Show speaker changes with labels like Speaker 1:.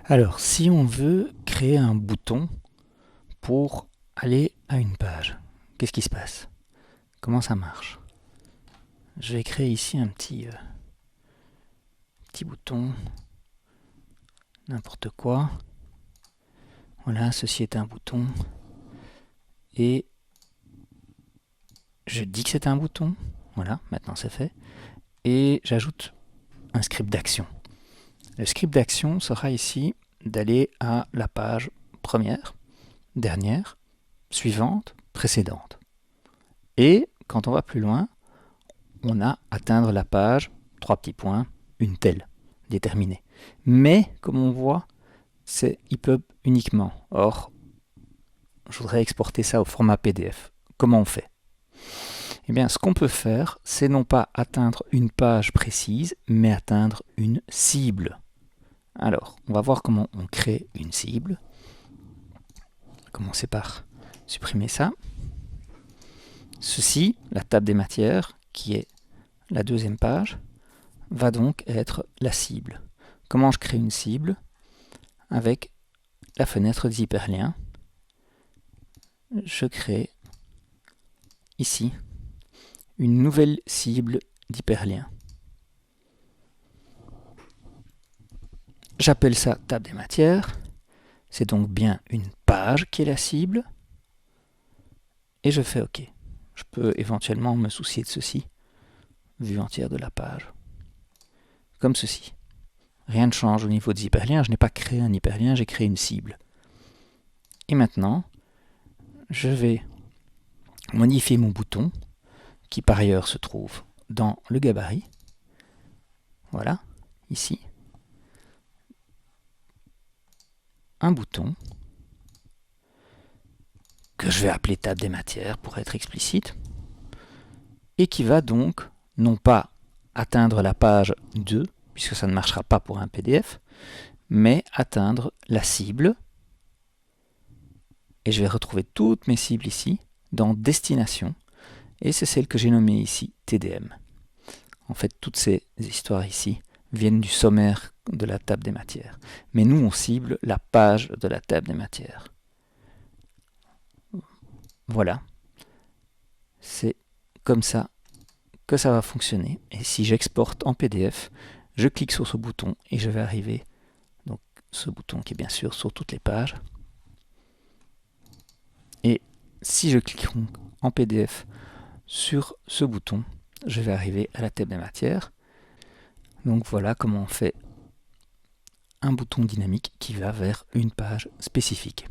Speaker 1: Alors, si on veut créer un bouton pour aller à une page, qu'est-ce qui se passe? Comment ça marche? Je vais créer ici un petit bouton, n'importe quoi. Voilà, ceci est un bouton. Et je dis que c'est un bouton. Voilà, maintenant c'est fait. Et j'ajoute un script d'action. Le script d'action sera ici d'aller à la page première, dernière, suivante, précédente. Et quand on va plus loin, on a atteindre la page, 3 petits points, une telle, déterminée. Mais, comme on voit, c'est EPUB uniquement. Or, je voudrais exporter ça au format PDF. Comment on fait? Eh bien, ce qu'on peut faire, c'est non pas atteindre une page précise, mais atteindre une cible. Alors, on va voir comment on crée une cible. On va commencer par supprimer ça. Ceci, la table des matières, qui est la deuxième page, va donc être la cible. Comment je crée une cible? Avec la fenêtre des hyperliens. Je crée ici une nouvelle cible d'hyperlien. J'appelle ça table des matières. C'est donc bien une page qui est la cible. Et je fais OK. Je peux éventuellement me soucier de ceci. Vue entière de la page. Comme ceci. Rien ne change au niveau des hyperliens. Je n'ai pas créé un hyperlien, j'ai créé une cible. Et maintenant, je vais modifier mon bouton, qui par ailleurs se trouve dans le gabarit. Voilà, ici. Un bouton que je vais appeler table des matières pour être explicite, et qui va donc non pas atteindre la page 2, puisque ça ne marchera pas pour un PDF, mais atteindre la cible, et je vais retrouver toutes mes cibles ici, dans Destination, et c'est celle que j'ai nommée ici TDM. En fait, toutes ces histoires ici viennent du sommaire de la table des matières. Mais nous, on cible la page de la table des matières. Voilà. C'est comme ça que ça va fonctionner. Et si j'exporte en PDF, je clique sur ce bouton et je vais arriver, donc ce bouton qui est bien sûr sur toutes les pages. Et si je clique en PDF sur ce bouton, je vais arriver à la table des matières. Donc voilà comment on fait un bouton dynamique qui va vers une page spécifique.